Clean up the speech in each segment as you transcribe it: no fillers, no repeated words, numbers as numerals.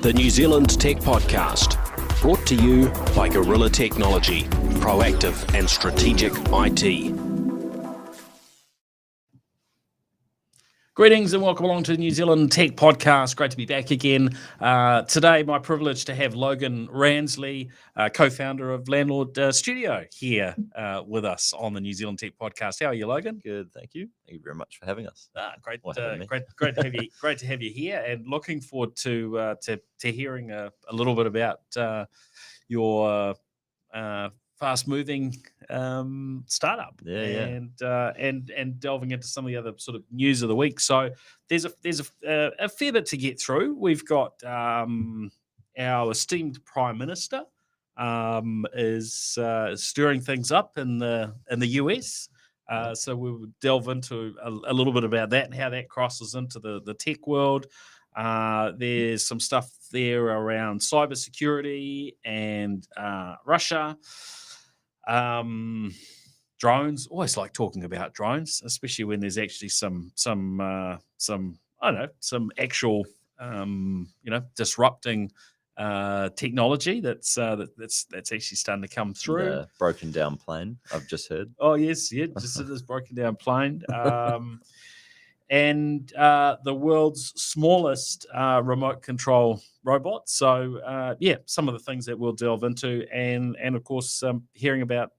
The New Zealand Tech Podcast, brought to you by Gorilla Technology, proactive and strategic IT. Greetings and welcome along to the New Zealand Tech Podcast. Great to be back again. Today, my privilege to have Logan Ransley, co-founder of Landlord Studio, here with us on the New Zealand Tech Podcast. How are you, Logan? Good, thank you. Thank you very much for having us. Great to have you. Great to have you here, and looking forward to hearing a little bit about your fast-moving startup, and delving into some of the other sort of news of the week. So there's a fair bit to get through. We've got our esteemed Prime Minister is stirring things up in the US. So we'll delve into a little bit about that and how that crosses into the tech world. There's some stuff there around cybersecurity and Russia. Drones. Always like talking about drones, especially when there's actually some I don't know, some actual disrupting technology that's actually starting to come through. The broken down plane, I've just heard. Oh yes, yeah, just this broken down plane. And the world's smallest remote control robot. So some of the things that we'll delve into, and of course hearing about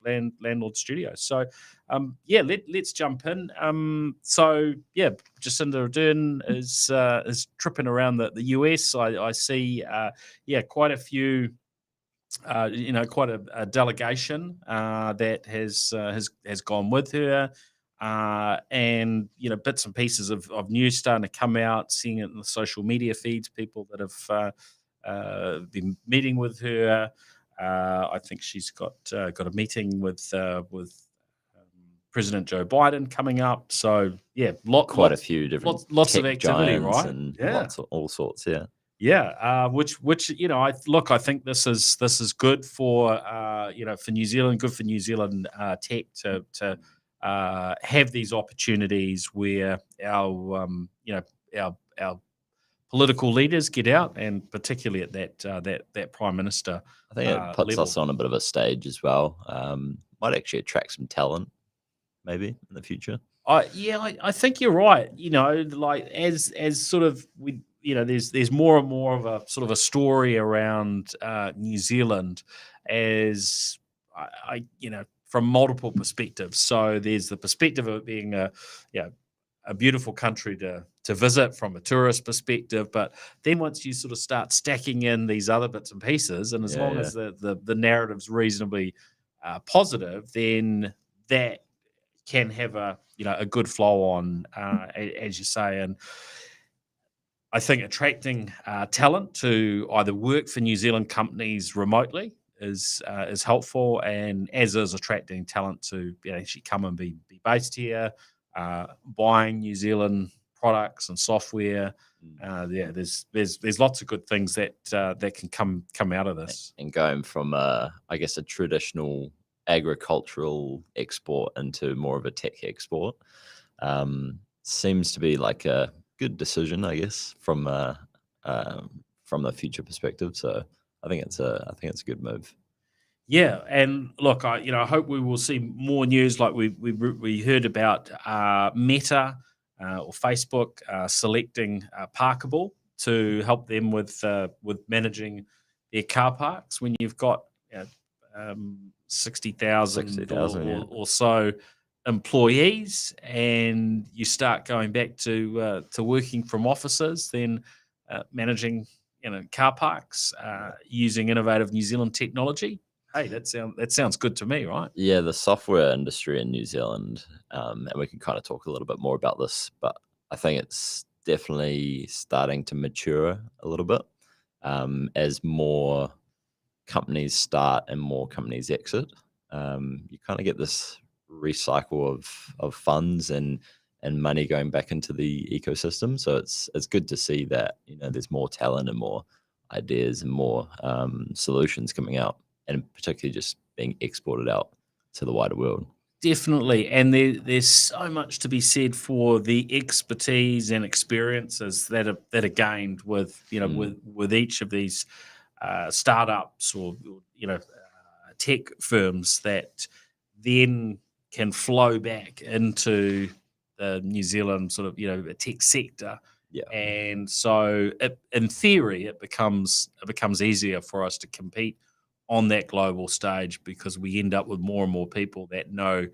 Landlord Studio. So let's jump in. Jacinda Ardern is tripping around the US. I see quite a few. Quite a delegation that has gone with her. And bits and pieces of news starting to come out, seeing it in the social media feeds, people that have been meeting with her. I think she's got a meeting with President Joe Biden coming up. So quite a few different lots of activity, right? And lots of all sorts, yeah. Yeah, which I think this is good for for New Zealand, good for New Zealand tech to have these opportunities where our political leaders get out, and particularly at that Prime Minister. I think it puts us on a bit of a stage as well. Might actually attract some talent, maybe in the future. I think you're right. Like as sort of there's more and more of a sort of a story around New Zealand as from multiple perspectives. So there's the perspective of it being a beautiful country to visit from a tourist perspective, but then once you sort of start stacking in these other bits and pieces, and as long as the narrative's reasonably positive, then that can have a good flow on, as you say. And I think attracting talent to either work for New Zealand companies remotely is helpful, and as is attracting talent to actually come and be based here, buying New Zealand products and software. There's lots of good things that can come out of this. And going from a traditional agricultural export into more of a tech export seems to be like a good decision, I guess, from a future perspective. So I think it's a good move. Yeah, and look, I hope we will see more news like we heard about Meta or Facebook selecting Parkable to help them with managing their car parks when you've got 60,000 or so employees, and you start going back to working from offices, then managing car parks using innovative New Zealand technology. Hey, that sounds good to me, right? Yeah, the software industry in New Zealand, and we can kind of talk a little bit more about this, but I think it's definitely starting to mature a little bit as more companies start and more companies exit. You kind of get this recycle of funds and money going back into the ecosystem. So it's good to see that there's more talent and more ideas and more solutions coming out, and particularly just being exported out to the wider world. Definitely, and there's so much to be said for the expertise and experiences that are gained with with each of these startups or tech firms that then can flow back into the New Zealand sort of tech sector. Yeah. And so, in theory, it becomes easier for us to compete on that global stage because we end up with more and more people that know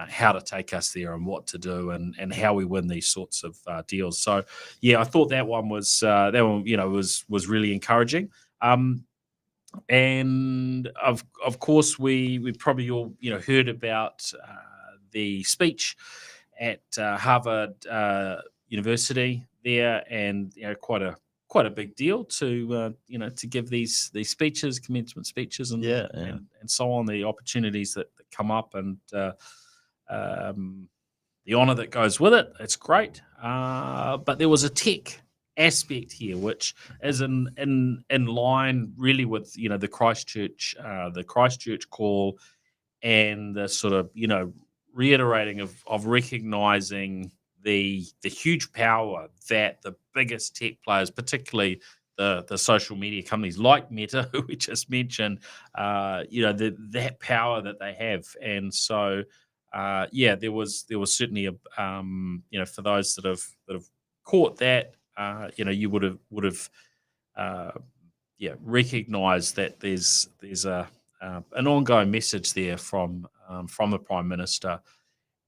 how to take us there and what to do and how we win these sorts of deals. So, yeah, I thought that one was was really encouraging. And of course, we probably all heard about the speech at Harvard University there, and quite a big deal to to give these speeches, commencement speeches, Yeah. and so on, the opportunities that come up, and um, the honor that goes with it. It's great, but there was a tech aspect here, which is in line really with the Christchurch call, and the sort of reiterating of recognizing the huge power that the biggest tech players, particularly the social media companies like Meta, who we just mentioned, that power that they have. And so there was certainly a for those that have caught that, you would have recognized that there's a an ongoing message there from the Prime Minister.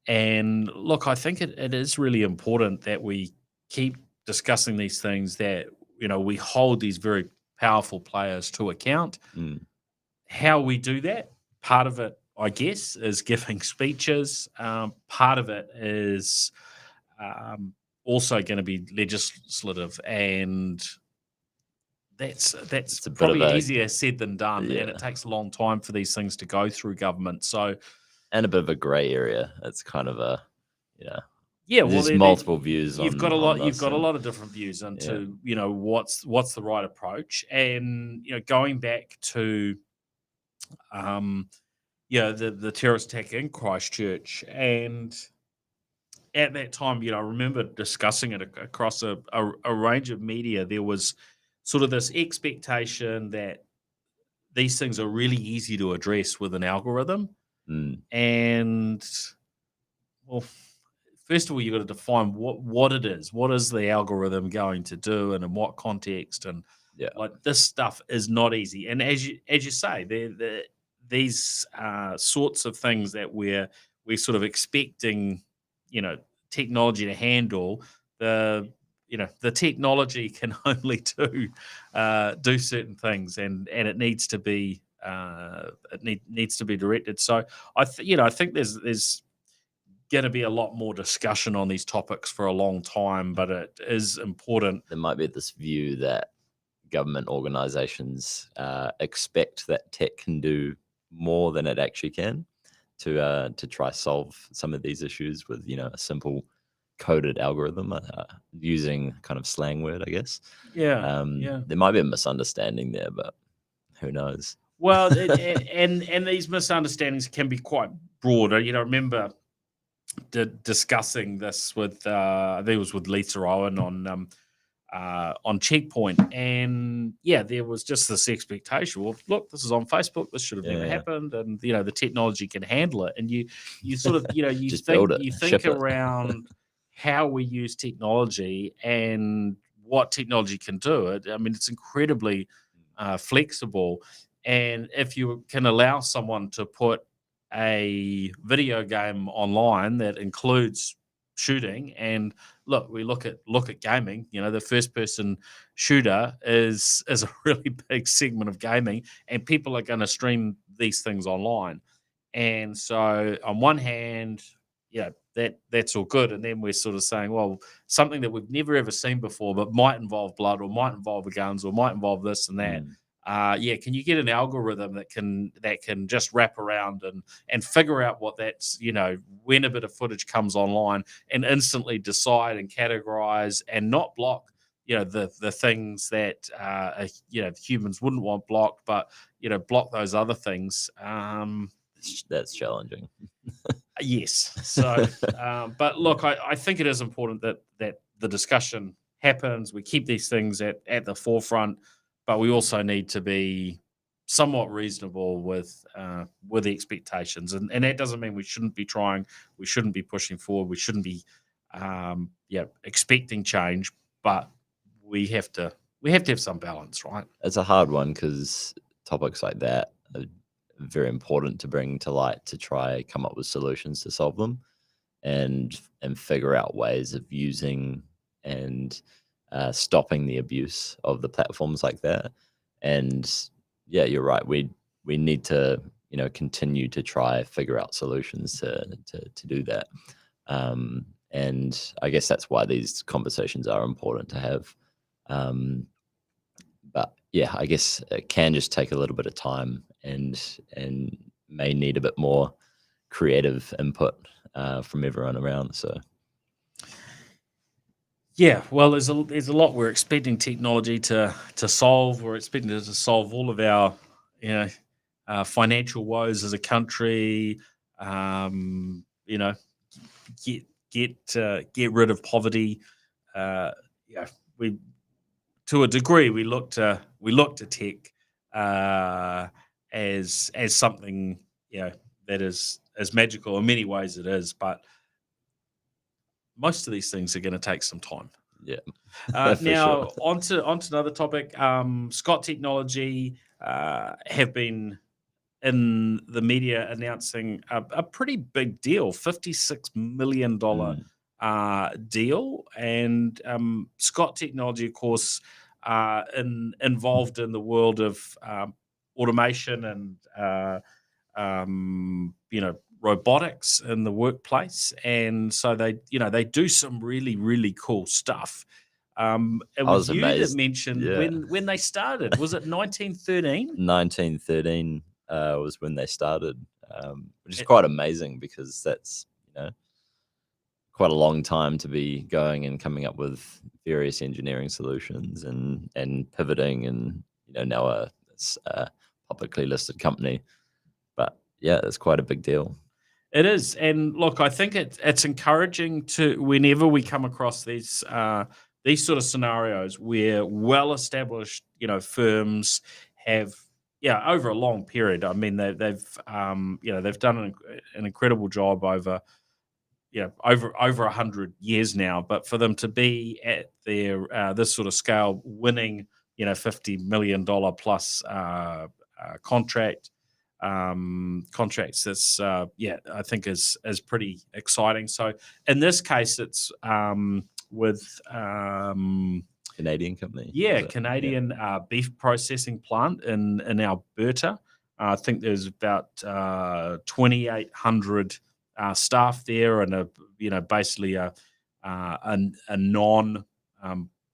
And look, I think it is really important that we keep discussing these things, that we hold these very powerful players to account. Mm. How we do that, part of it, I guess, is giving speeches. Part of it is also going to be legislative, and that's It's a bit of probably a easier said than done, and yeah, it takes a long time for these things to go through government. So and a bit of a grey area. It's kind of a yeah, well, there's multiple views you've got on you've this, got a and lot of different views into what's the right approach. And going back to the terrorist attack in Christchurch, and at that time, I remember discussing it across a range of media. There was sort of this expectation that these things are really easy to address with an algorithm. mm, And well, first of all, you've got to define what it is. What is the algorithm going to do, and in what context? And yeah, like, this stuff is not easy. And as you say, these sorts of things that we're sort of expecting, technology to handle. The technology can only do certain things, and it needs to be needs to be directed. So I think there's going to be a lot more discussion on these topics for a long time, but it is important. there might be this view that government organizations expect that tech can do more than it actually can to try solve some of these issues with a simple coded algorithm, using kind of slang word, I guess. Yeah, yeah. There might be a misunderstanding there, but who knows? Well, and these misunderstandings can be quite broad. Remember discussing this with I think it was with Lisa Owen on Checkpoint, and there was just this expectation. Well, look, this is on Facebook. This should have never Yeah, happened, and the technology can handle it. And you sort of you just think build it, you think ship it. around how we use technology and what technology can do. I mean, it's incredibly flexible, and if you can allow someone to put a video game online that includes shooting, and we look at gaming, the first person shooter is a really big segment of gaming, and people are going to stream these things online. And so on one hand, that's all good, and then we're sort of saying, well, something that we've never ever seen before but might involve blood, or might involve guns, or might involve this and that. Mm. Can you get an algorithm that can just wrap around and figure out what that's, when a bit of footage comes online, and instantly decide and categorize and not block, the things that humans wouldn't want blocked, but block those other things. That's challenging. Yes. So, but look, I think it is important that the discussion happens. We keep these things at the forefront, but we also need to be somewhat reasonable with the expectations, and that doesn't mean we shouldn't be trying, we shouldn't be pushing forward, we shouldn't be expecting change, but we have to have some balance, right? It's a hard one because topics like that are very important to bring to light to try come up with solutions to solve them, and figure out ways of using and stopping the abuse of the platforms like that. And yeah, you're right. We need to continue to try figure out solutions to do that. And I guess that's why these conversations are important to have. But yeah, I guess it can just take a little bit of time and may need a bit more creative input from everyone around. So Yeah, well, there's a lot we're expecting technology to solve. We're expecting it to solve all of our financial woes as a country. You know, get get rid of poverty. Yeah, we to a degree we look to tech as something that is as magical. In many ways it is, but most of these things are going to take some time. yeah, for Now, sure. onto another topic. Scott Technology have been in the media announcing a pretty big deal, $56 million Mm, deal. And Scott Technology, of course, involved in the world of automation and robotics in the workplace, and so they do some really cool stuff. It I was was you that amazed. mentioned Yeah, when they started. Was it 1913? 1913 was when they started, which is quite amazing because that's quite a long time to be going and coming up with various engineering solutions and pivoting, and now it's a publicly listed company. But yeah, it's quite a big deal. It is, and look, I think it's encouraging to whenever we come across these sort of scenarios where well-established, firms have, over a long period. I mean, they've done an incredible job over, over 100 years now. But for them to be at their this sort of scale, winning, $50 million plus contract contracts. That's I think is pretty exciting. So in this case, it's with Canadian company, is yeah, it? Yeah. Canadian beef processing plant in Alberta. I think there's about 2,800 staff there, and basically a non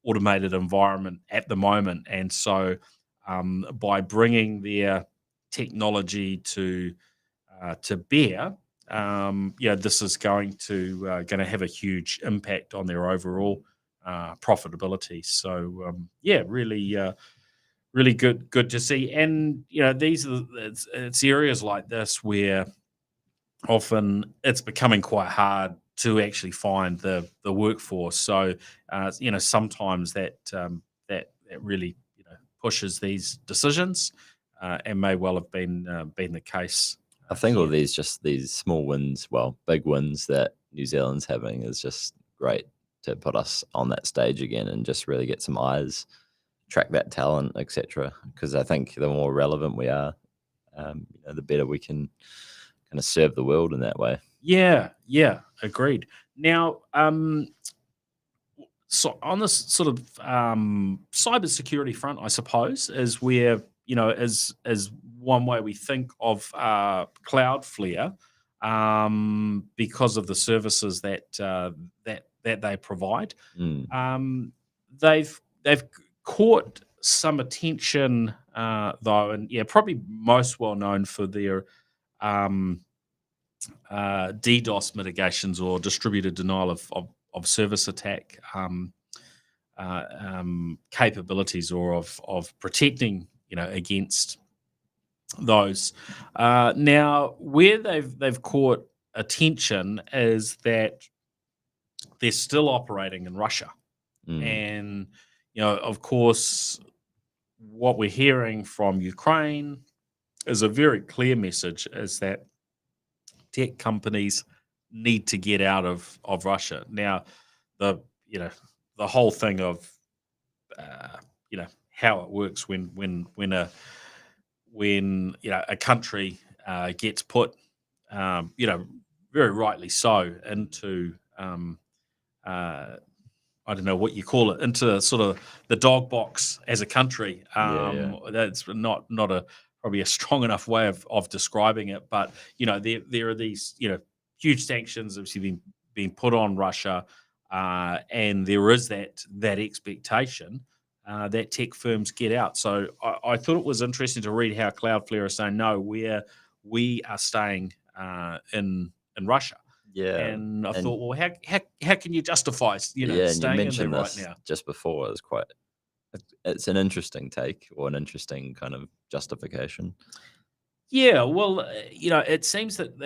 automated environment at the moment. And so by bringing their technology to bear, this is going to have a huge impact on their overall profitability. So really good to see. And these are it's areas like this where often it's becoming quite hard to actually find the workforce. So sometimes that really pushes these decisions, and may well have been the case. I think all Here. these small wins, well, big wins that New Zealand's having is just great to put us on that stage again and just really get some eyes, track that talent, etc. Because I think the more relevant we are, the better we can kind of serve the world in that way. Yeah, agreed. Now, so on this sort of cybersecurity front, I suppose, is where is one way we think of Cloudflare, because of the services that they provide. Mm. They've caught some attention, though, and probably most well known for their DDoS mitigations, or distributed denial of service attack capabilities, or of protecting against those. Now, where they've caught attention is that they're still operating in Russia. Mm. And, of course, what we're hearing from Ukraine is a very clear message is that tech companies need to get out of Russia. Now, the you know the whole thing of how it works when a country gets put very rightly so into uh, I don't know what you call it, into sort of the dog box as a country. Yeah. That's not a probably a strong enough way of describing it, but there are these huge sanctions obviously being put on Russia, and there is that expectation that tech firms get out. So I thought it was interesting to read how Cloudflare is saying no, we are staying in Russia. Yeah. And I And thought, well, how can you justify yeah, and you staying in there mentioned right this now? just before. It's an interesting take or an interesting kind of justification. Yeah, well, it seems that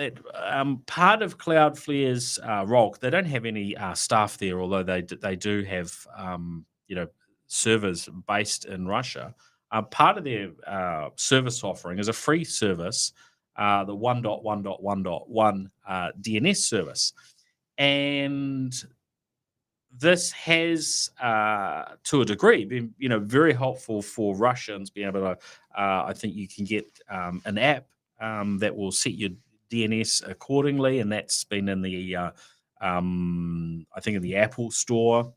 part of Cloudflare's role, they don't have any staff there, although they do have servers based in Russia. Part of their service offering is a free service, the 1.1.1.1 DNS service, and this has, to a degree, been very helpful for Russians being able to. I think you can get an app that will set your DNS accordingly, and that's been in the I think in the Apple Store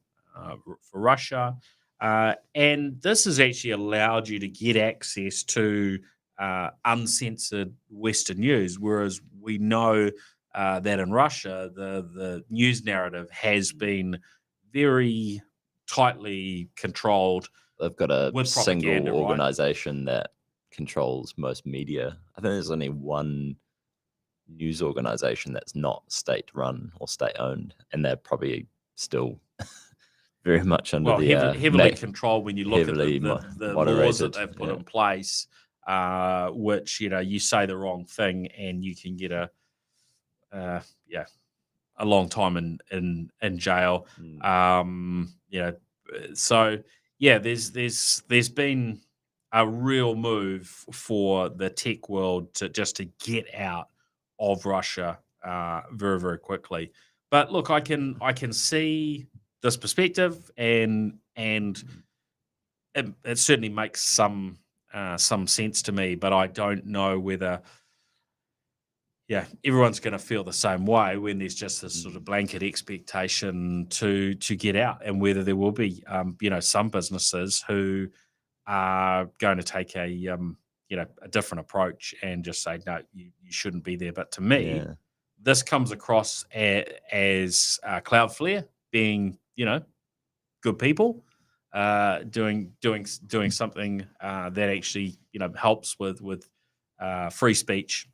for Russia, and this has actually allowed you to get access to uncensored Western news, whereas we know that in Russia the news narrative has been very tightly controlled They've got a with single propaganda, right? organization that controls most media. I think there's only one news organization that's not state run or state owned, and they're probably still very much under Well, the heavily controlled when you look at heavily the laws that moderated. they've put Yeah. in place, which you say the wrong thing and you can get uh, yeah a long time in jail. Mm. So yeah, there's been a real move for the tech world to get out of Russia very very quickly. But look, I can see this perspective, and it certainly makes some sense to me. But I don't know whether everyone's going to feel the same way when there's just this sort of blanket expectation to get out, and whether there will be, some businesses who are going to take a different approach and just say no, you shouldn't be there. But to me, Yeah. this comes across as Cloudflare being, good people, doing something that actually helps with free speech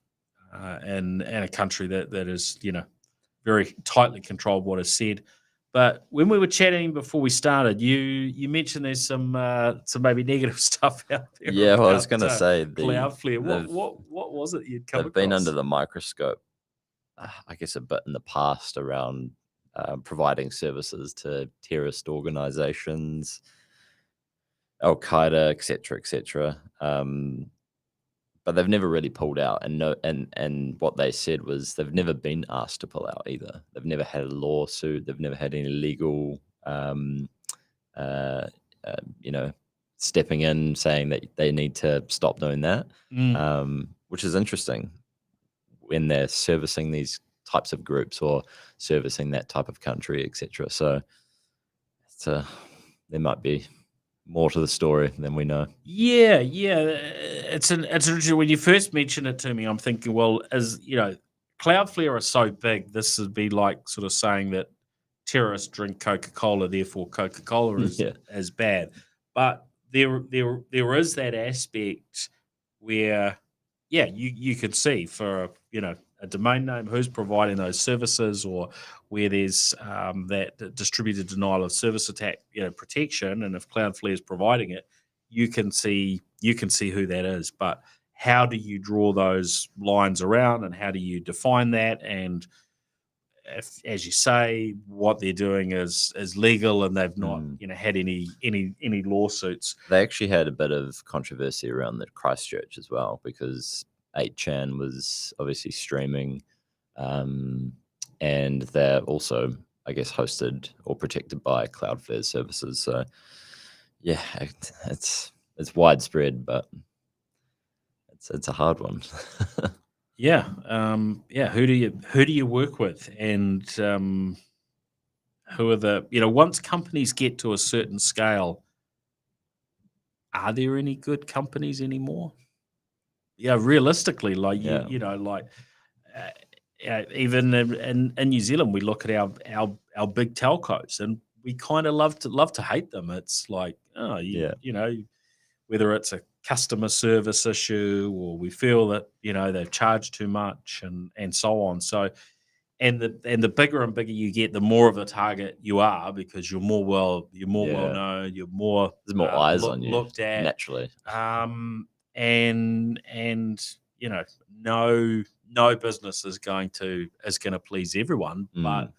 in a country that is very tightly controlled what is said. But when we were chatting before we started, you mentioned there's some maybe negative stuff out there Yeah, well, I was about gonna say Cloudflare. they've What was it you'd come they've been under across? the microscope, I guess, a bit in the past around providing services to terrorist organizations, Al Qaeda, etc., etc. But they've never really pulled out, and no, and what they said was they've never been asked to pull out either. They've never had a lawsuit. They've never had any legal, uh, you know, stepping in saying that they need to stop doing that, Mm. which is interesting when they're servicing these types of groups or servicing that type of country, etc. So it's there might be more to the story than we know. Yeah, yeah. It's interesting when you first mentioned it to me. I'm thinking, well, as Cloudflare are so big, this would be like sort of saying that terrorists drink Coca Cola, therefore Coca Cola is Yeah. as bad. But there is that aspect where, yeah, you could see for a domain name who's providing those services, or where there's that distributed denial of service attack protection, and if Cloudflare is providing it, you can see who that is. But how do you draw those lines around, and how do you define that? And if, as you say, what they're doing is legal, and they've not had any lawsuits. They actually had a bit of controversy around the Christchurch as well, because 8chan was obviously streaming, and they're also, I guess, hosted or protected by Cloudflare services. So yeah, it's widespread, but it's a hard one. Yeah, Who do you work with, and who are the once companies get to a certain scale, are there any good companies anymore? Yeah, realistically, like Yeah. even in New Zealand, we look at our big telcos, and we kind of love to hate them. It's like, oh, whether it's a customer service issue, or we feel that they've charged too much, and so on. So, and the bigger and bigger you get, the more of a target you are, because you're more well known, you're more There's more eyes on you, looked at naturally. And no business is going to please everyone, but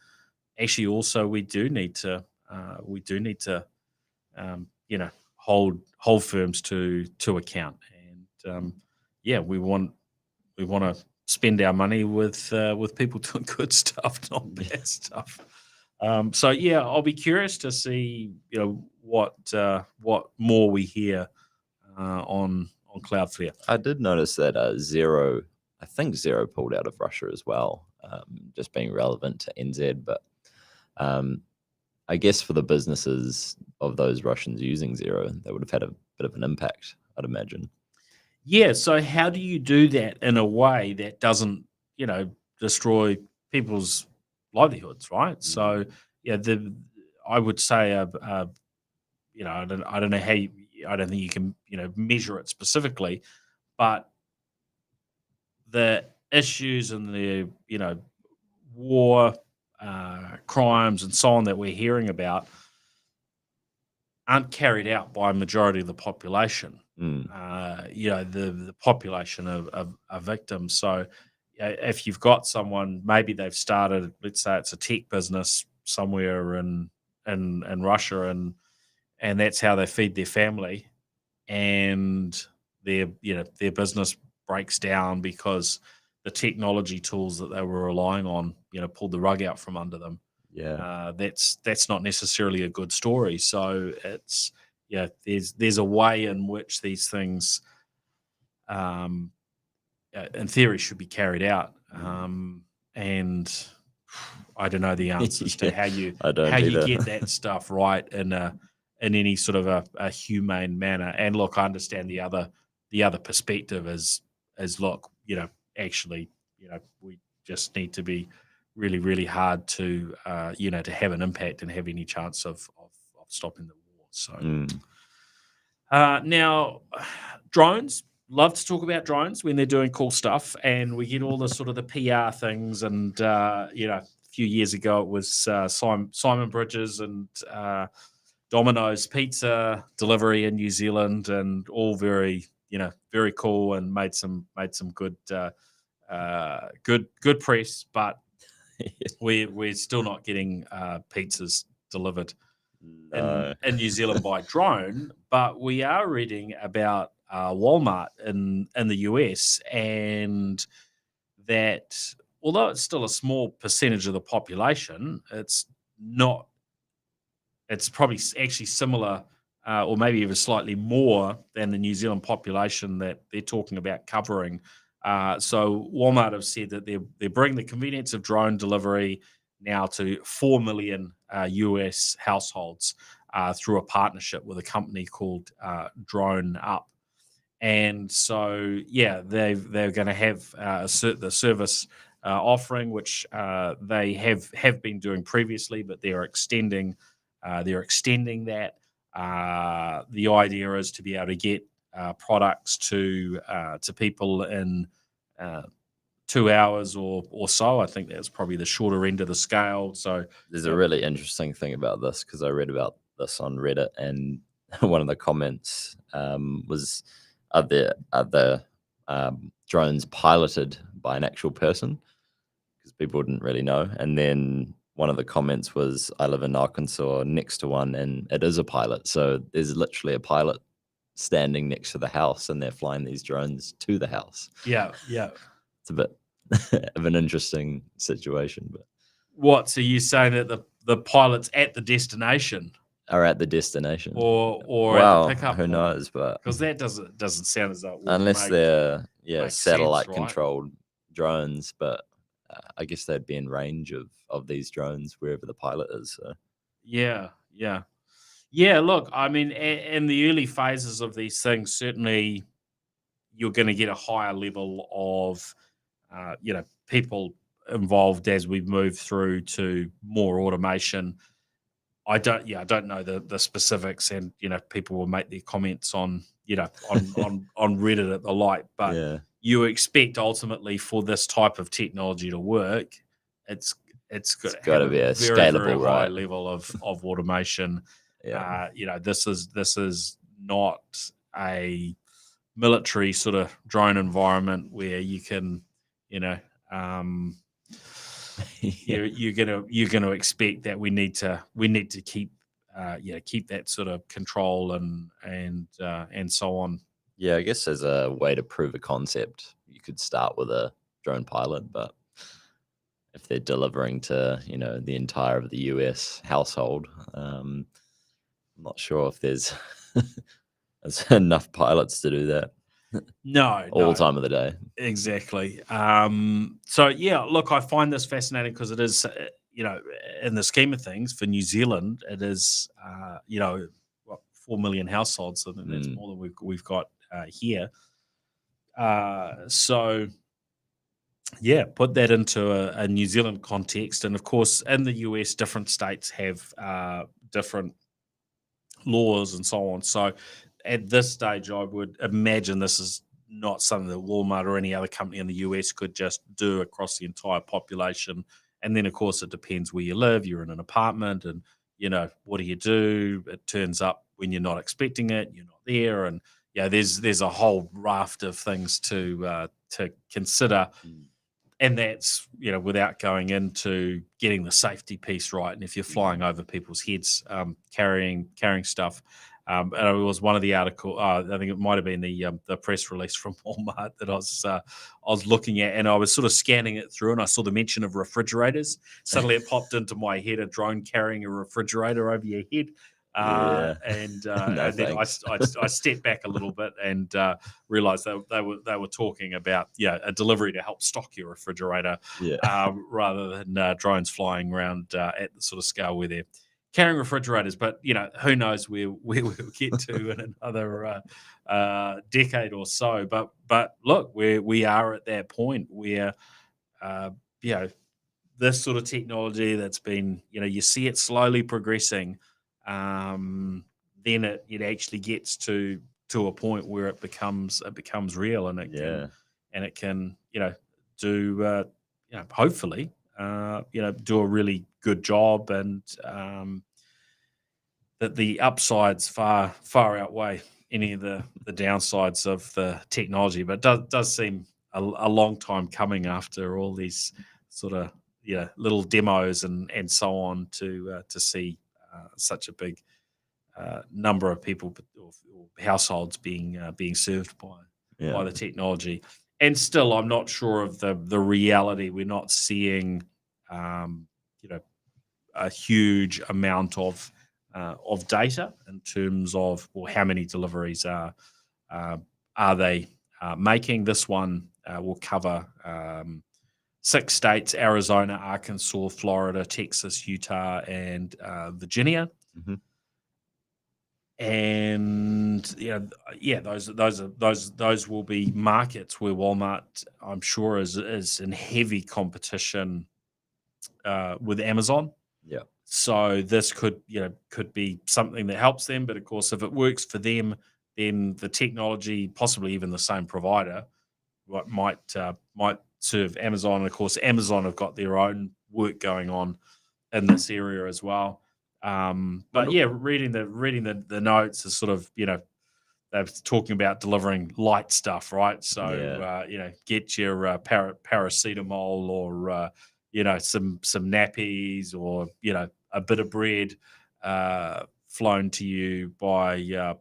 actually also we do need to hold firms to account, and we want to spend our money with people doing good stuff, not bad stuff. So yeah, I'll be curious to see what more we hear on Cloudflare. I did notice that Zero pulled out of Russia as well, just being relevant to NZ. But I guess for the businesses of those Russians using Zero, they would have had a bit of an impact, I'd imagine. Yeah. So how do you do that in a way that doesn't, destroy people's livelihoods, right? So yeah, I would say I don't know how I don't think you can measure it specifically, but the issues and the war, crimes and so on that we're hearing about aren't carried out by a majority of the population. The population are victims. So if you've got someone, maybe they've started, let's say it's a tech business somewhere in Russia, and that's how they feed their family, and their business breaks down because the technology tools that they were relying on pulled the rug out from under them. That's not necessarily a good story. So it's there's a way in which these things in theory should be carried out, and I don't know the answers to how you get that stuff right in any sort of a humane manner. And look, I understand the other perspective is look, actually, we just need to be really, really hard to to have an impact and have any chance of stopping the war. So now drones. Love to talk about drones when they're doing cool stuff, and we get all the sort of the PR things. And a few years ago it was Simon Bridges and Domino's pizza delivery in New Zealand, and all very very cool, and made some good good press. But we're still not getting pizzas delivered in New Zealand by drone. But we are reading about Walmart in the US, and that although it's still a small percentage of the population, it's probably actually similar, or maybe even slightly more than the New Zealand population that they're talking about covering. So Walmart have said that they're bringing the convenience of drone delivery now to 4 million US households through a partnership with a company called DroneUp. And so, yeah, they're going to have the service offering, which they have been doing previously, but they're extending that. The idea is to be able to get products to people in 2 hours or so. I think that's probably the shorter end of the scale. So there's a really interesting thing about this, because I read about this on Reddit, and one of the comments was, are there drones piloted by an actual person, because people didn't really know. And then one of the comments was, I live in Arkansas next to one, and it is a pilot. So there's literally a pilot standing next to the house, and they're flying these drones to the house. Yeah. It's a bit of an interesting situation, but What? So you saying that the pilot's at the destination are at the destination. or Well, at the pickup who point? knows? But Because that doesn't sound as though it would unless they're make satellite sense, right? controlled drones, but I guess they'd be in range of these drones wherever the pilot is. So. Yeah. Look, I mean, in the early phases of these things, certainly you're going to get a higher level of, people involved as we move through to more automation. I don't know the specifics, and people will make their comments on on Reddit at the like, but Yeah. you expect ultimately for this type of technology to work, it's got to be a very, scalable, very high right? level of automation. Yeah. This is not a military sort of drone environment where you can, you're gonna expect that we need to keep keep that sort of control and so on. Yeah, I guess as a way to prove a concept, you could start with a drone pilot, but if they're delivering to, the entire of the US household, I'm not sure if there's enough pilots to do that No, all time of the day. Exactly. So yeah, look, I find this fascinating because it is, in the scheme of things for New Zealand, it is, 4 million households, and that's more than we've got here. So yeah, put that into a New Zealand context, and of course, in the US, different states have different laws and so on. So at this stage, I would imagine this is not something that Walmart or any other company in the US could just do across the entire population. And then, of course, it depends where you live. You're in an apartment, and what do you do? It turns up when you're not expecting it. You're not there, and there's a whole raft of things to consider. And that's without going into getting the safety piece right. And if you're flying over people's heads, carrying stuff, and it was one of the article. I think it might have been the press release from Walmart that I was looking at, and I was sort of scanning it through, and I saw the mention of refrigerators. Suddenly, it popped into my head: a drone carrying a refrigerator over your head. And then I stepped back a little bit and realized they were talking about a delivery to help stock your refrigerator, rather than drones flying around at the sort of scale where they're carrying refrigerators. But who knows where we'll get to in another decade or so. But look, we are at that point where this sort of technology that's been you see it slowly progressing. Then it actually gets to a point where it becomes real, and it can do hopefully do a really good job, and that the upsides far outweigh any of the downsides of the technology. But it does seem a long time coming after all these sort of little demos and so on to see such a big number of people or households being served by the technology. And still, I'm not sure of the reality. We're not seeing a huge amount of data in terms of how many deliveries are they making. This one will cover 6 states: Arizona, Arkansas, Florida, Texas, Utah, and Virginia. Mm-hmm. And those will be markets where Walmart, I'm sure, is in heavy competition with Amazon. Yeah. So this could be something that helps them. But of course, if it works for them, then the technology, possibly even the same provider, might serve Amazon. And of course, Amazon have got their own work going on in this area as well. But reading the notes is sort of they're talking about delivering light stuff, right? So get your paracetamol or some nappies or a bit of bread flown to you by air.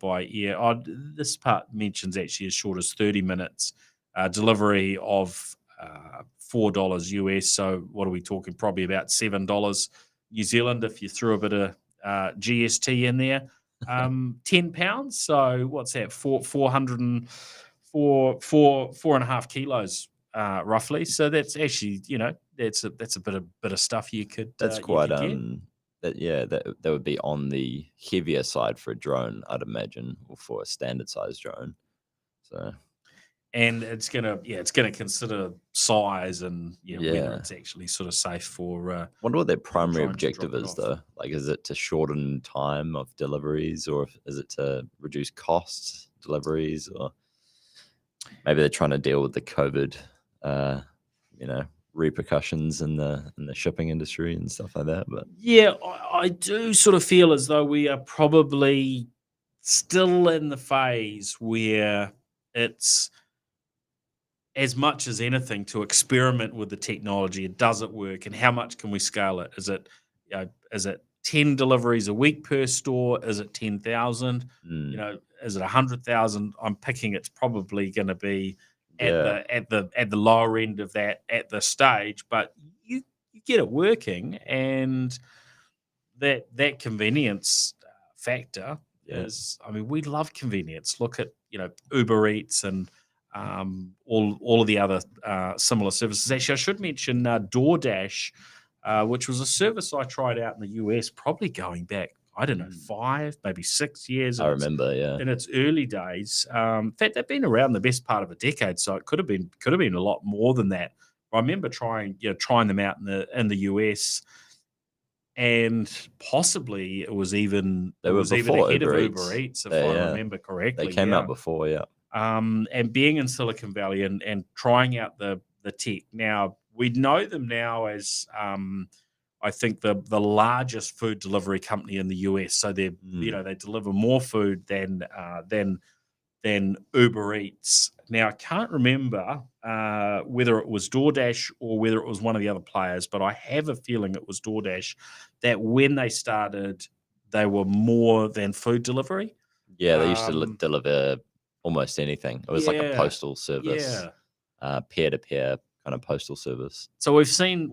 This part mentions actually as short as 30 minutes delivery of $4 US. So what are we talking? Probably about $7 New Zealand if you threw a bit of GST in there. £10. So what's that? 4.5 kilos roughly. So that's actually that's a bit of stuff you could. That's you quite could get. that would be on the heavier side for a drone, I'd imagine, or for a standard size drone. So. And it's gonna consider size and whether it's actually sort of safe for. Wonder what their primary drone to objective drop it is, off. though. Like, is it to shorten time of deliveries, or is it to reduce costs deliveries, or maybe they're trying to deal with the COVID, repercussions in the shipping industry and stuff like that? But yeah, I do sort of feel as though we are probably still in the phase where it's as much as anything to experiment with the technology. Does it work, and how much can we scale it? Is it 10 deliveries a week per store? Is it 10,000? Is it 100,000? I'm picking it's probably going to be at the lower end of that at the stage, but you get it working, and that convenience factor is. I mean, we love convenience. Look at Uber Eats and all of the other similar services. Actually, I should mention DoorDash, which was a service I tried out in the US, probably going back, I don't know, 5, maybe 6 years. I remember, in its early days. In fact, they've been around the best part of a decade, so it could have been a lot more than that. I remember trying them out in the US. And possibly it was even ahead of Uber Eats, if I remember correctly. They came out before, and being in Silicon Valley and trying out the tech. Now, we know them now as I think the largest food delivery company in the US. So they deliver more food than Uber Eats. Now, I can't remember whether it was DoorDash or whether it was one of the other players, but I have a feeling it was DoorDash, that when they started, they were more than food delivery. Yeah, they used to deliver almost anything. It was like a postal service, peer-to-peer kind of postal service. So we've seen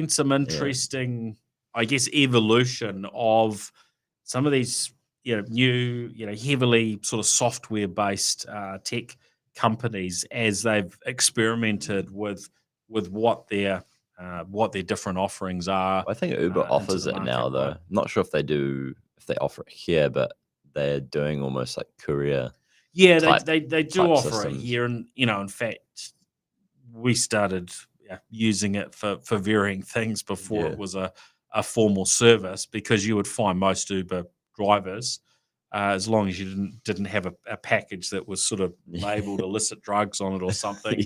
some interesting, I guess, evolution of some of these new, heavily sort of software-based tech companies as they've experimented with what their different offerings are. I think Uber offers it now, though. I'm not sure if they offer it here, but they're doing almost like courier. Yeah, they do offer it here, and in fact, we started using it for varying things before it was a formal service, because you would find most Uber drivers, as long as you didn't have a package that was sort of labeled illicit drugs on it or something,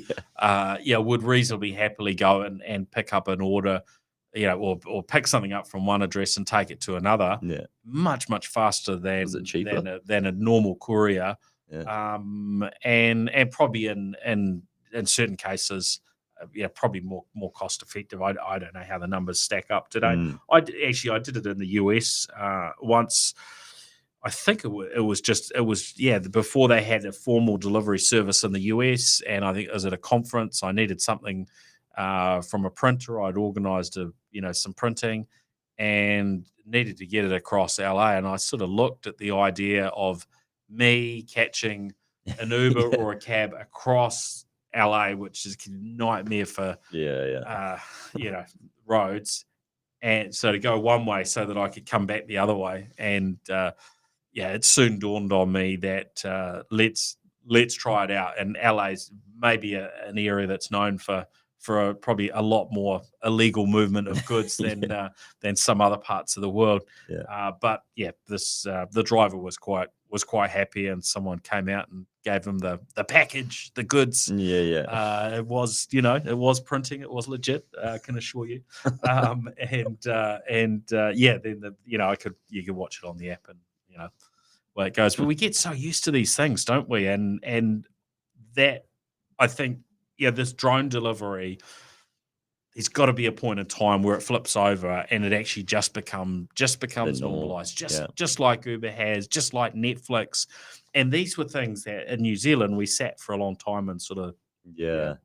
would reasonably happily go and pick up an order, or pick something up from one address and take it to another, much faster than a normal courier, and probably in certain cases, probably more cost effective. I don't know how the numbers stack up today. I did it in the US once. I think it was before they had a formal delivery service in the US, and I think it was at a conference. I needed something from a printer. I'd organised some printing and needed to get it across LA, and I sort of looked at the idea of me catching an Uber or a cab across LA, which is a nightmare for roads, and so to go one way so that I could come back the other way, and it soon dawned on me that let's try it out. And LA's maybe an area that's known for probably a lot more illegal movement of goods than some other parts of the world. But the driver was quite happy, and someone came out and gave him the package, the goods. It was it was printing, it was legit. I can assure you. Then you could watch it on the app, and way it goes. But we get so used to these things, don't we? And that, I think, this drone delivery, there's got to be a point in time where it flips over and it actually just becomes normal. normalized, Yeah. just like Uber has, just like Netflix. And these were things that in New Zealand we sat for a long time and sort of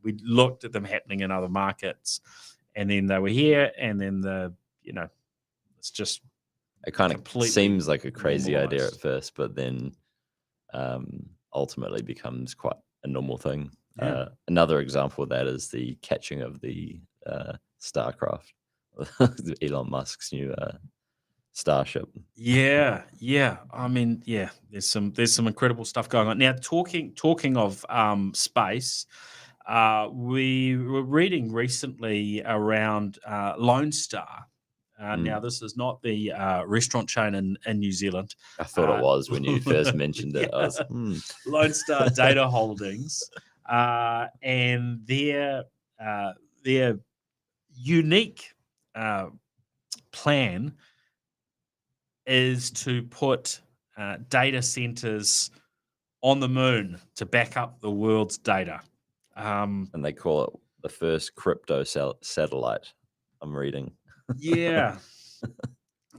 we looked at them happening in other markets, and then they were here, and then it's just It kind of completely seems like a crazy idea normalized. at first, but then ultimately becomes quite a normal thing. Yeah. Another example of that is the catching of the Starcraft, Elon Musk's new Starship. Yeah. I mean, there's some incredible stuff going on. Now, talking of space, we were reading recently around Lonestar. Now, this is not the restaurant chain in New Zealand. I thought it was when you first mentioned it. I was, Lone Star Data Holdings, and their unique plan is to put data centers on the moon to back up the world's data. and they call it the first crypto satellite. I'm reading. Yeah,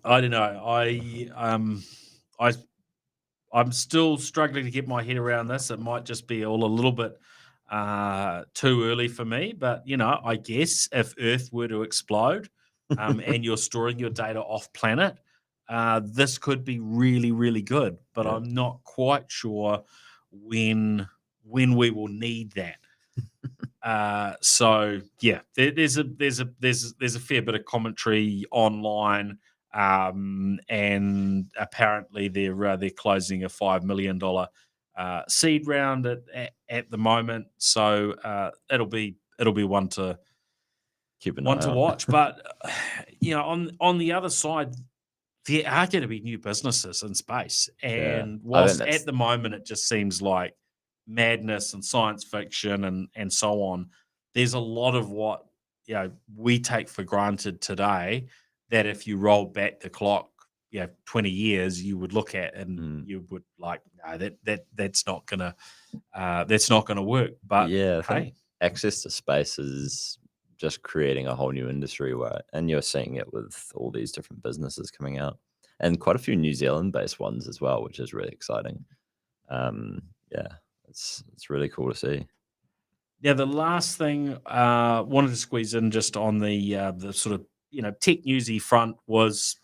I don't know. I'm still struggling to get my head around this. It might just be all a little bit too early for me, but I guess if Earth were to explode, and you're storing your data off planet, this could be really, really good. But Yeah. I'm not quite sure when we will need that. So yeah, there's a fair bit of commentary online, and apparently they're closing a $5 million seed round at the moment. So it'll be one to Keep an eye out. watch. But on the other side, there are going to be new businesses in space, and whilst at the moment it just seems like madness and science fiction and so on, there's a lot of what we take for granted today that if you roll back the clock 20 years you would look at and you would like, no, that's not gonna work. But yeah, I think hey, access to space is just creating a whole new industry and you're seeing it with all these different businesses coming out, and quite a few New Zealand based ones as well, which is really exciting. It's really cool to see. Now, the last thing wanted to squeeze in just on the sort of tech newsy front was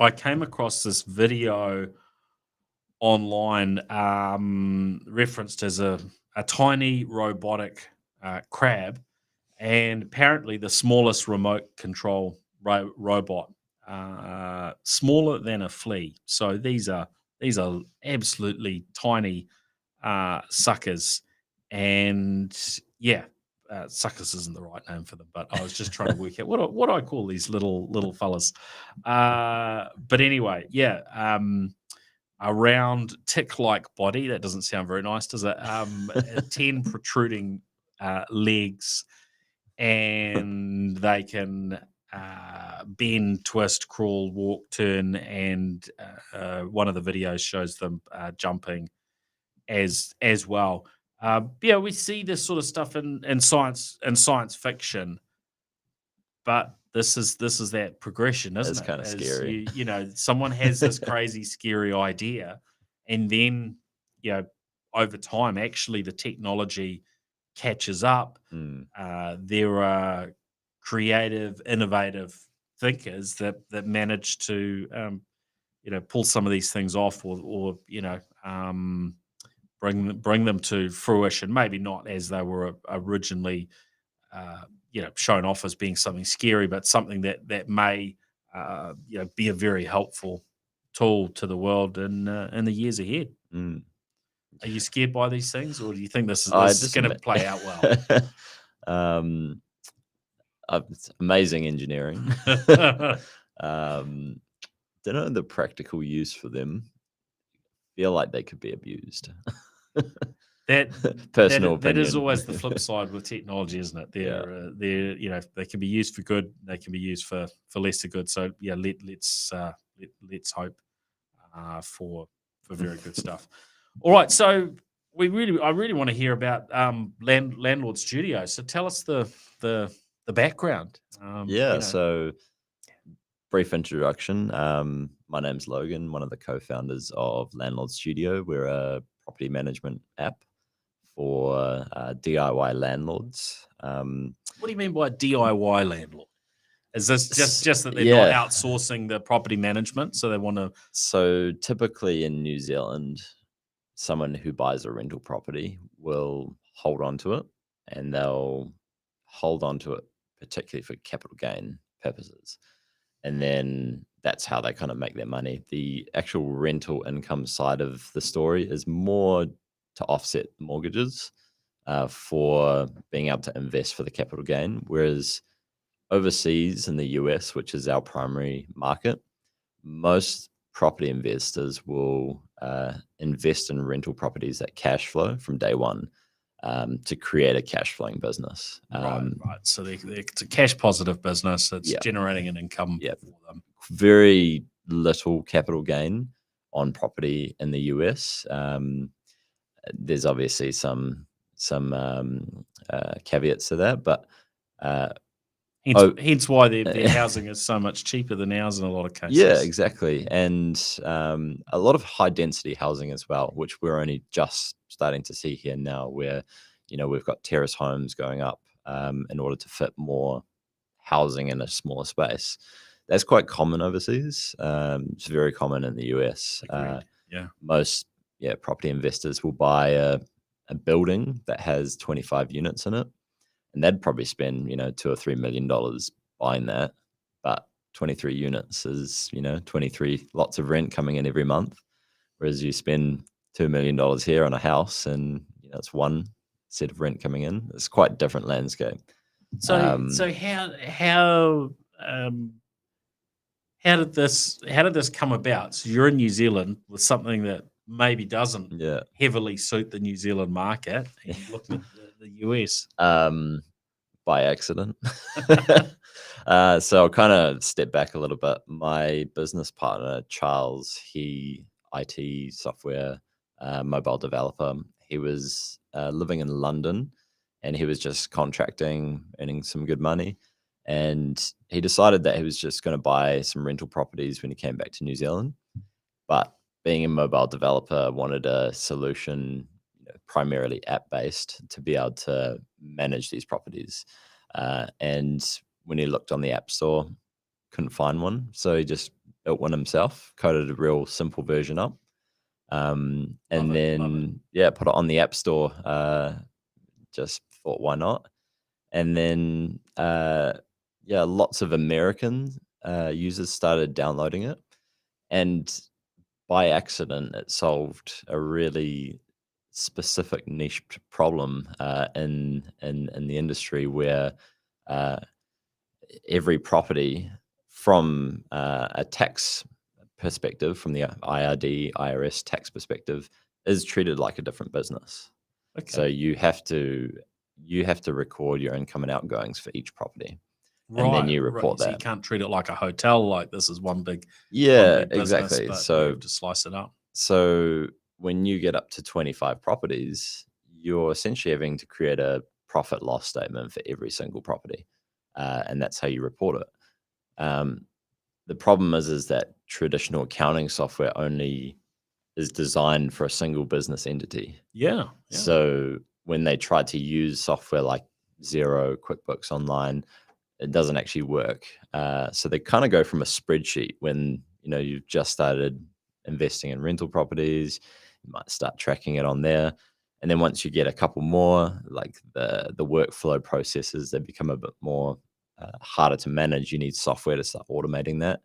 I came across this video online referenced as a tiny robotic crab, and apparently the smallest remote control robot, smaller than a flea. So these are absolutely tiny suckers, and suckers isn't the right name for them, but I was just trying to work out what I call these little fellas. But anyway, a round tick-like body. That doesn't sound very nice, does it? 10 protruding legs, and they can bend, twist, crawl, walk, turn, and one of the videos shows them jumping as well. We see this sort of stuff in science fiction, but this is that progression, isn't it? It's kind of As scary. someone has this crazy, scary idea, and then over time, actually, the technology catches up. There are creative, innovative thinkers that manage to pull some of these things off, or bring them to fruition. Maybe not as they were originally shown off as being something scary, but something that may be a very helpful tool to the world in the years ahead. Are you scared by these things, or do you think this is going to play out well? It's amazing engineering. Don't know the practical use for them. Feel like they could be abused. Personal opinion. That is always the flip side with technology, isn't it? They're they can be used for good, they can be used for lesser good. So let's hope for very good stuff. All right, so I really want to hear about Landlord Studio. So tell us the background. So brief introduction. My name's Logan, one of the co-founders of Landlord Studio. We're a property management app for DIY landlords. What do you mean by DIY landlord? Is this just that they're not outsourcing the property management, so they want to? So typically in New Zealand, someone who buys a rental property will hold on to it, and they'll hold on to it particularly for capital gain purposes. And then that's how they kind of make their money. The actual rental income side of the story is more to offset mortgages for being able to invest for the capital gain. Whereas overseas in the US, which is our primary market, most property investors will invest in rental properties that cash flow from day one to create a cash flowing business. Right. So it's a cash positive business that's generating an income for them. Very little capital gain on property in the US. There's obviously some caveats to that, but hence why their housing is so much cheaper than ours in a lot of cases. Yeah, exactly. And a lot of high density housing as well, which we're only just starting to see here now, where we've got terrace homes going up in order to fit more housing in a smaller space. That's quite common overseas. It's very common in the US. Most property investors will buy a building that has 25 units in it, and they'd probably spend $2 or $3 million buying that. But 23 units is 23 lots of rent coming in every month, whereas you spend $2 million here on a house, and it's one set of rent coming in. It's quite a different landscape. So how did this come about? So you're in New Zealand with something that maybe doesn't heavily suit the New Zealand market, and you're looking at the US. By accident. So I'll kind of step back a little bit. My business partner, Charles, he IT software mobile developer. He was living in London, and he was just contracting, earning some good money. And he decided that he was just going to buy some rental properties when he came back to New Zealand. But being a mobile developer, wanted a solution primarily app-based to be able to manage these properties. And when he looked on the App Store, couldn't find one. So he just built one himself, coded a real simple version up. And then put it on the App Store. Just thought, why not? And then lots of American users started downloading it. And by accident, it solved a really specific niche problem in the industry, where every property from a tax perspective, from the IRD, IRS tax perspective, is treated like a different business. Okay. So you have to record your income and outgoings for each property. And then you report that. So you can't treat it like a hotel, like this is one big exactly. Business, so you have to slice it up. So when you get up to 25 properties, you're essentially having to create a profit loss statement for every single property, and that's how you report it. The problem is that traditional accounting software only is designed for a single business entity. Yeah. So when they try to use software like Xero, QuickBooks Online, it doesn't actually work. So they kind of go from a spreadsheet when you've just started investing in rental properties. You might start tracking it on there, and then once you get a couple more, like the workflow processes, they become a bit more harder to manage. You need software to start automating that.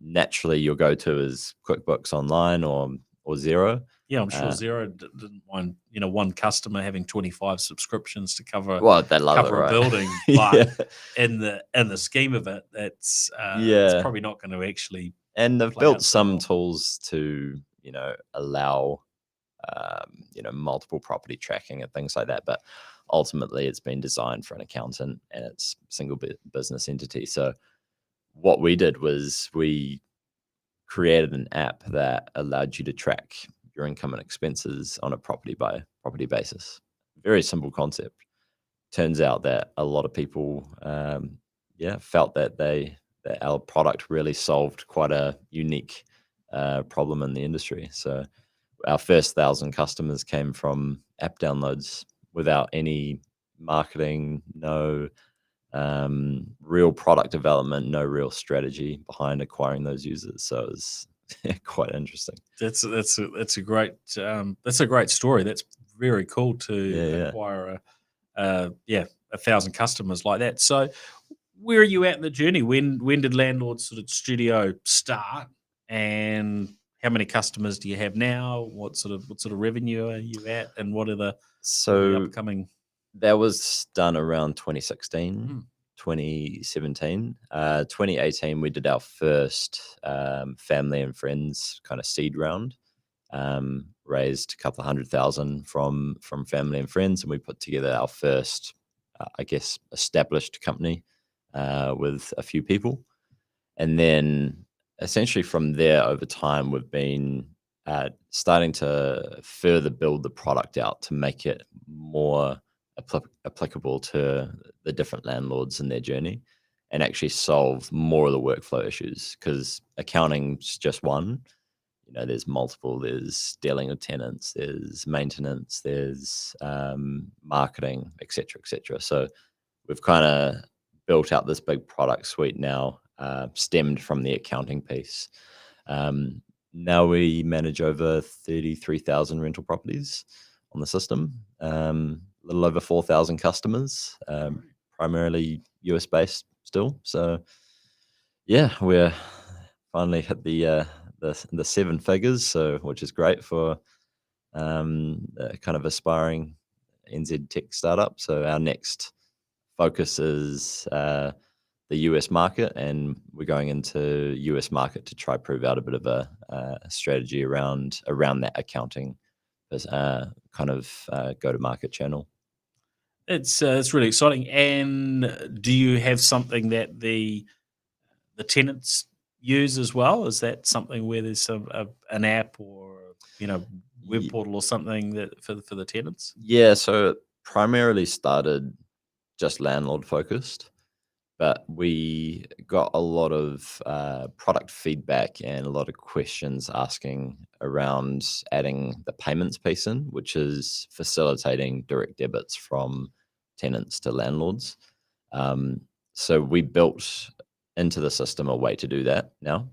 Naturally, your go-to is QuickBooks Online or Xero. Yeah, I'm sure Xero didn't mind one customer having 25 subscriptions to cover they love cover it, right? a building, but in the scheme of it, it's probably not going to actually. And they've built some tools to allow multiple property tracking and things like that, but ultimately it's been designed for an accountant and it's single business entity. So what we did was we created an app that allowed you to track your income and expenses on a property by property basis. Very simple concept. Turns out that a lot of people, felt that our product really solved quite a unique problem in the industry. So our first 1,000 customers came from app downloads without any marketing, no real product development, no real strategy behind acquiring those users. So it was quite interesting. That's a great story. That's very cool to Yeah. acquire 1,000 customers like that. So where are you at in the journey? When did Landlord sort of Studio start, and how many customers do you have now? What sort of revenue are you at, and what are the So upcoming? that was done around 2016, Mm. 2017. 2018, we did our first family and friends kind of seed round. Raised a couple of $100,000 from family and friends, and we put together our first, established company with a few people. And then essentially from there, over time, we've been starting to further build the product out to make it more applicable to the different landlords in their journey, and actually solve more of the workflow issues, because accounting's just one. There's multiple. There's dealing with tenants, there's maintenance, there's marketing, etc., etc. So we've kind of built out this big product suite now, stemmed from the accounting piece. Now we manage over 33,000 rental properties on the system, a little over 4,000 customers, primarily US based still. So yeah, we're finally hit the 7 figures, so which is great for a kind of aspiring NZ tech startup. So our next focus is the US market, and we're going into US market to try prove out a bit of a strategy around that accounting as kind of go to market channel. It's really exciting. And do you have something that the tenants use as well? Is that something where there's an app or web Ye- portal or something that for the tenants? Yeah, so it primarily started just landlord focused, but we got a lot of product feedback and a lot of questions asking around adding the payments piece in, which is facilitating direct debits from tenants to landlords. So we built into the system a way to do that now.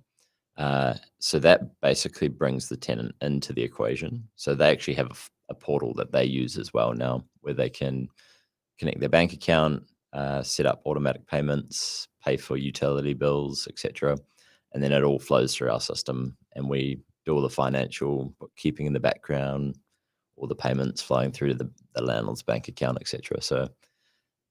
So that basically brings the tenant into the equation. So they actually have a portal that they use as well now, where they can connect their bank account, set up automatic payments, pay for utility bills, etc. And then it all flows through our system, and we do all the financial bookkeeping in the background, all the payments flowing through to the landlord's bank account, etc. So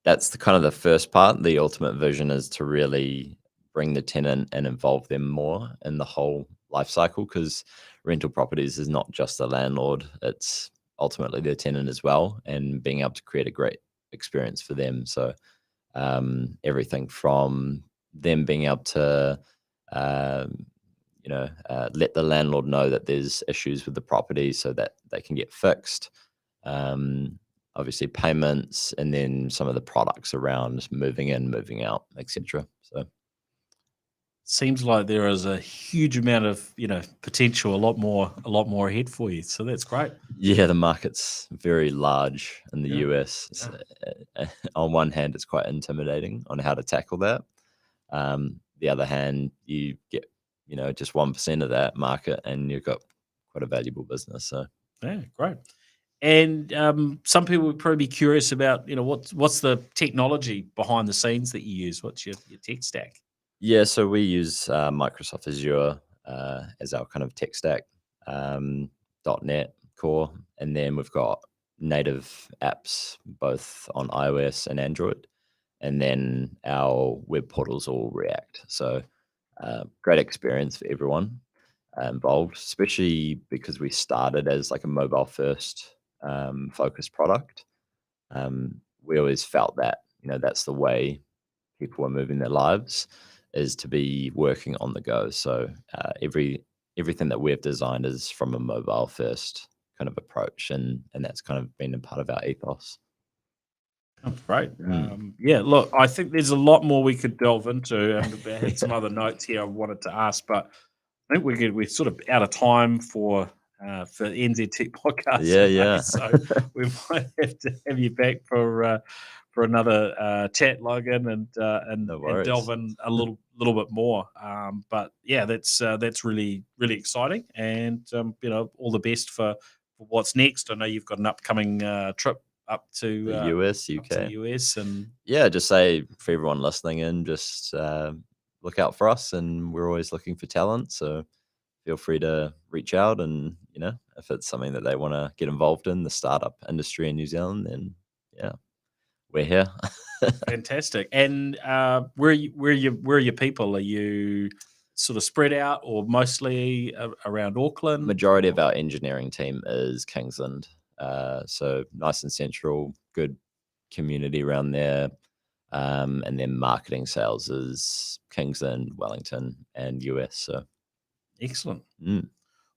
that's the kind of the first part. The ultimate vision is to really bring the tenant and involve them more in the whole life cycle, because rental properties is not just the landlord, it's ultimately the tenant as well, and being able to create a great experience for them. So everything from them being able to let the landlord know that there's issues with the property so that they can get fixed, obviously payments, and then some of the products around moving in, moving out, etc. So Seems like there is a huge amount of potential, a lot more ahead for you. So that's great. yeah, the market's very large in the Yeah. US. On one hand, it's quite intimidating on how to tackle that. The other hand, you get just 1% of that market, and you've got quite a valuable business. So Yeah, great. And some people would probably be curious about what's the technology behind the scenes that you use. What's your tech stack? yeah, so we use Microsoft Azure as our kind of tech stack, .NET Core, and then we've got native apps both on iOS and Android, and then our web portals all React. So great experience for everyone involved, especially because we started as like a mobile first focused product. We always felt that that's the way people were moving their lives. is to be working on the go. So everything that we've designed is from a mobile first kind of approach, and that's kind of been a part of our ethos. Oh, great. Yeah, look, I think there's a lot more we could delve into, and I had some other notes here I wanted to ask, but I think we're sort of out of time for NZ Tech podcast today, so we might have to have you back for another chat, Logan, and delve in a little bit more. But yeah, that's really really exciting, and all the best for what's next. I know you've got an upcoming trip up to the US, UK. up to the US, and just say for everyone listening in, just look out for us, and we're always looking for talent. So feel free to reach out, and if it's something that they want to get involved in, the startup industry in New Zealand, then we're here. Fantastic. And where are your people? Are you sort of spread out, or mostly around Auckland? Majority of our engineering team is Kingsland. So nice and central, good community around there. And then marketing sales is Kingsland, Wellington, and US. So excellent.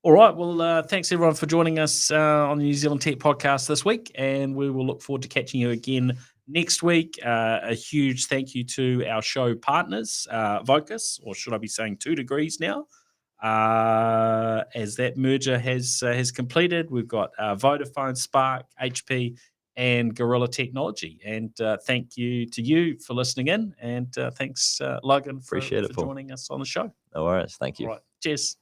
All right. Well, thanks everyone for joining us on the New Zealand Tech Podcast this week, and we will look forward to catching you again next week. A huge thank you to our show partners, Vocus, or should I be saying 2 Degrees now? As that merger has completed, we've got Vodafone, Spark, HP, and Gorilla Technology. And thank you to you for listening in, and thanks, Logan, for joining us on the show. No worries. Thank you. All right. Cheers.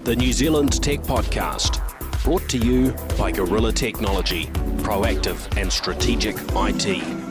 The New Zealand Tech Podcast, brought to you by Gorilla Technology, proactive and strategic IT.